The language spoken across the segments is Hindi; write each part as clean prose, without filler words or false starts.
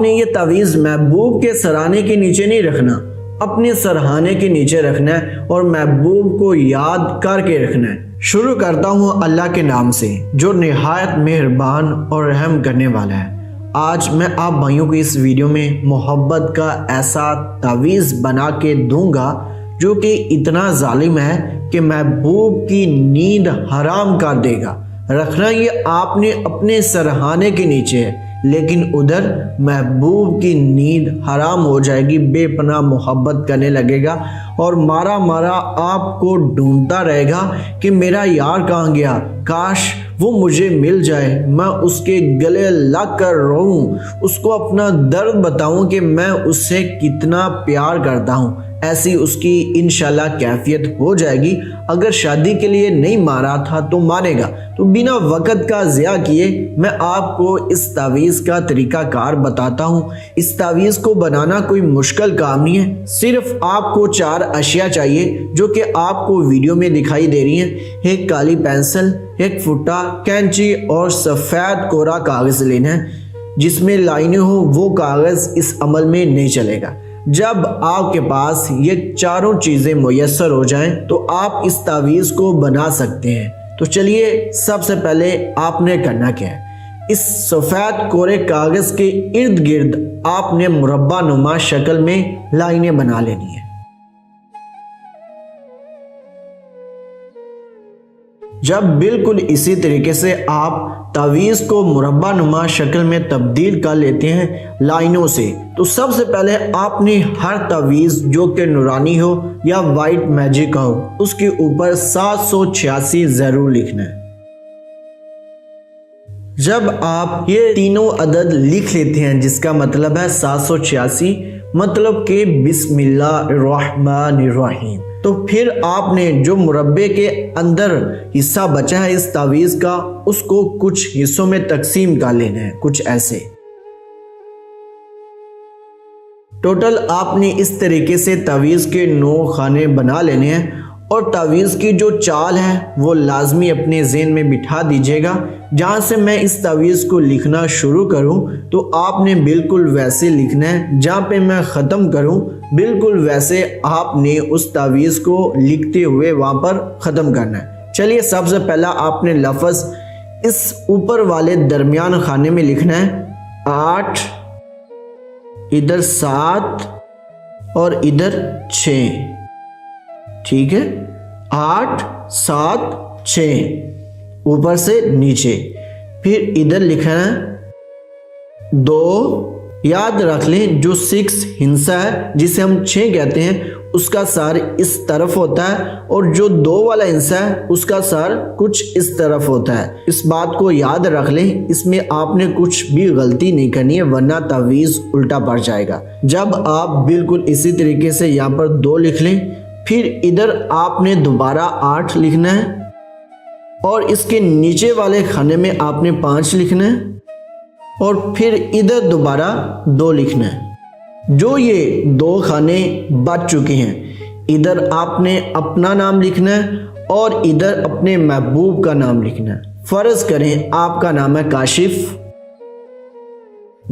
आपने ये तावीज़ महबूब के सराहने के नीचे नहीं रखना, अपने सरहाने के नीचे रखना है और महबूब को याद करके रखना है। शुरू करता हूँ अल्लाह के नाम से जो निहायत मेहरबान और रहम करने वाला है। आज मैं आप भाइयों को इस वीडियो में मोहब्बत का ऐसा तावीज़ बना के दूंगा जो कि इतना जालिम है कि महबूब की नींद हराम कर देगा। रखना ये आपने अपने सरहाने के नीचे है, लेकिन उधर महबूब की नींद हराम हो जाएगी, बेपनाह मोहब्बत करने लगेगा और मारा मारा आपको ढूंढता रहेगा कि मेरा यार कहाँ गया, काश वो मुझे मिल जाए, मैं उसके गले लग कर रोऊं, उसको अपना दर्द बताऊं कि मैं उससे कितना प्यार करता हूं। ऐसी उसकी इंशाल्लाह कैफियत हो जाएगी। अगर शादी के लिए नहीं मारा था तो मानेगा। तो बिना वक़्त का ज़िया किए मैं आपको इस तावीज़ का तरीक़ाकार बताता हूँ। इस तावीज़ को बनाना कोई मुश्किल काम नहीं है, सिर्फ आपको 4 अशिया चाहिए जो कि आपको वीडियो में दिखाई दे रही हैं। एक काली पेंसिल, एक फुट्टा, कैंची और सफ़ेद कोरा कागज़ लेना है जिसमें लाइनें हो। वो कागज़ इस अमल में नहीं चलेगा। जब आपके पास ये चारों चीज़ें मुयस्सर हो जाएं तो आप इस तावीज़ को बना सकते हैं। तो चलिए, सबसे पहले आपने करना क्या है, इस सफ़ेद कोरे कागज़ के इर्द गिर्द आपने मुरब्बा नुमा शक्ल में लाइनें बना लेनी है। जब बिल्कुल इसी तरीके से आप तावीज़ को मुरब्बा नुमा शक्ल में तब्दील कर लेते हैं लाइनों से, तो सबसे पहले आपने हर तावीज़ जो कि नूरानी हो या वाइट मैजिक हो उसके ऊपर 786 ज़रूर लिखना है। जब आप ये तीनों अदद लिख लेते हैं जिसका मतलब है 786, मतलब कि बिस्मिल्लाहिर्रहमानिर्रहीम, तो फिर आपने जो मुरब्बे के अंदर हिस्सा बचा है इस तावीज़ का उसको कुछ हिस्सों में तकसीम कर लेना है, कुछ ऐसे। टोटल आपने इस तरीके से तावीज़ के 9 खाने बना लेने हैं और तावीज़ की जो चाल है वो लाजमी अपने ज़हन में बिठा दीजिएगा। जहाँ से मैं इस तावीज़ को लिखना शुरू करूँ तो आपने बिल्कुल वैसे लिखना है, जहाँ पे मैं ख़त्म करूँ बिल्कुल वैसे आपने उस तावीज़ को लिखते हुए वहाँ पर ख़त्म करना है। चलिए, सबसे पहला आपने लफ्ज़ इस ऊपर वाले दरमियान खाने में लिखना है 8, इधर 7 और इधर 6। ठीक है, 8, 7, 6 ऊपर से नीचे। फिर इधर लिखना है 2। याद रख लें जो 6 हिंसा है जिसे हम 6 कहते हैं उसका सर इस तरफ होता है और जो 2 वाला हिंसा है उसका सर कुछ इस तरफ होता है। इस बात को याद रख लें, इसमें आपने कुछ भी गलती नहीं करनी है वरना तावीज़ उल्टा पड़ जाएगा। जब आप बिल्कुल इसी तरीके से यहाँ पर 2 लिख लें, फिर इधर आपने दोबारा 8 लिखना है और इसके नीचे वाले खाने में आपने 5 लिखना है और फिर इधर दोबारा 2 लिखना है। जो ये 2 खाने बच चुके हैं, इधर आपने अपना नाम लिखना है और इधर अपने महबूब का नाम लिखना है। फ़र्ज़ करें आपका नाम है काशिफ,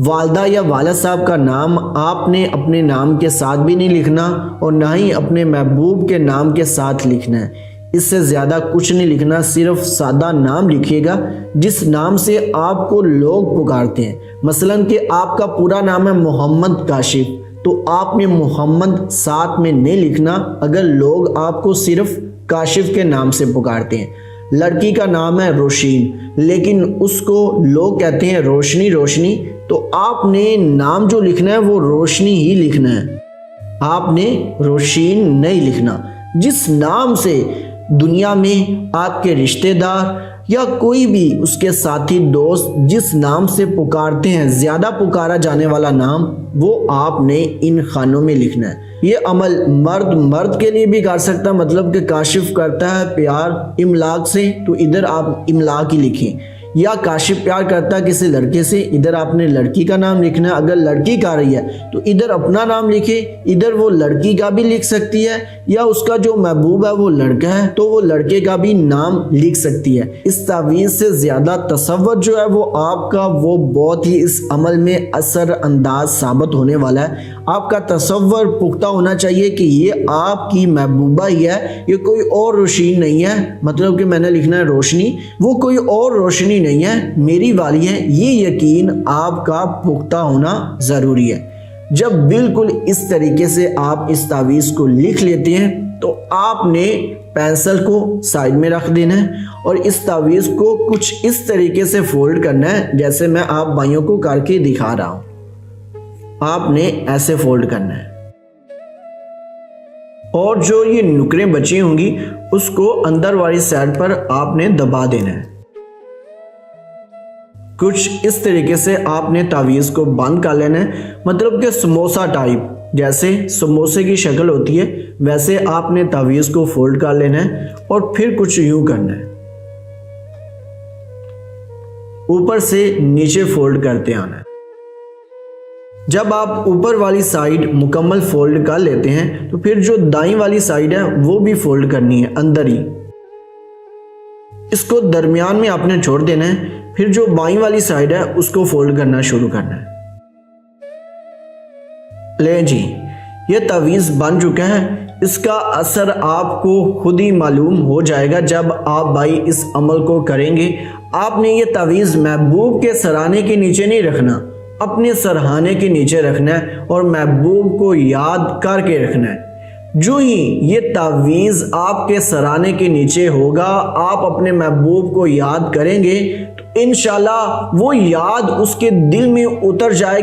वालदा या वाला साहब का नाम आपने अपने नाम के साथ भी नहीं लिखना और ना ही अपने महबूब के नाम के साथ लिखना है। इससे ज़्यादा कुछ नहीं लिखना, सिर्फ सादा नाम लिखिएगा जिस नाम से आपको लोग पुकारते हैं। मसलन कि आपका पूरा नाम है मोहम्मद काशिफ, तो आपने मोहम्मद साथ में नहीं लिखना अगर लोग आपको सिर्फ काशिफ के नाम से पुकारते हैं। लड़की का नाम है रोशीन, लेकिन उसको लोग कहते हैं रोशनी रोशनी, तो आपने नाम जो लिखना है वो रोशनी ही लिखना है, आपने रोशीन नहीं लिखना। जिस नाम से दुनिया में आपके रिश्तेदार या कोई भी उसके साथी दोस्त जिस नाम से पुकारते हैं, ज़्यादा पुकारा जाने वाला नाम, वो आपने इन खानों में लिखना है। ये अमल मर्द के लिए भी कर सकता है, मतलब कि काशिफ करता है प्यार इमलाक से, तो इधर आप इमलाक ही लिखें। या काशिफ प्यार करता किसी लड़के से, इधर आपने लड़की का नाम लिखना है। अगर लड़की का रही है तो इधर अपना नाम लिखे, इधर वो लड़की का भी लिख सकती है, या उसका जो महबूब है वो लड़का है तो वो लड़के का भी नाम लिख सकती है। इस तावीज़ से ज़्यादा तसव्वुर जो है वो आपका वो बहुत ही इस अमल में असर अंदाज साबित होने वाला है। आपका तसव्वुर पुख्ता होना चाहिए कि ये आपकी महबूबा ही है, ये कोई और रोशनी नहीं है। मतलब कि मैंने लिखना है रोशनी, वो कोई और रोशनी नहीं है, मेरी वाली है। ये यकीन आपका पुख्ता होना ज़रूरी है। जब बिल्कुल इस तरीके से आप इस तावीज़ को लिख लेते हैं तो आपने पेंसिल को साइड में रख देना है और इस तावीज़ को कुछ इस तरीके से फोल्ड करना है जैसे मैं आप भाइयों को करके दिखा रहा हूं। आपने ऐसे फोल्ड करना है और जो ये नुकरें बची होंगी उसको अंदर वाली साइड पर आपने दबा देना है। कुछ इस तरीके से आपने तावीज़ को बंद कर लेना है, मतलब कि समोसा टाइप, जैसे समोसे की शक्ल होती है वैसे आपने तावीज़ को फोल्ड कर लेना है और फिर कुछ यूं करना है, ऊपर से नीचे फोल्ड करते आना है। जब आप ऊपर वाली साइड मुकम्मल फोल्ड कर लेते हैं तो फिर जो दाईं वाली साइड है वो भी फोल्ड करनी है अंदर ही, इसको दरमियान में आपने छोड़ देना है। फिर जो बाईं वाली साइड है उसको फोल्ड करना शुरू करना है। ले जी, ये तावीज़ बन चुका है। इसका असर आपको खुद ही मालूम हो जाएगा जब आप भाई इस अमल को करेंगे। आपने ये तावीज़ महबूब के सराहने के नीचे नहीं रखना, अपने सरहाने के नीचे रखना है और महबूब को याद करके रखना है। जो ही ये तावीज़ आपके सराहने के नीचे होगा, आप अपने महबूब को याद करेंगे तो इंशाल्लाह वो याद उसके दिल में उतर जाएगी।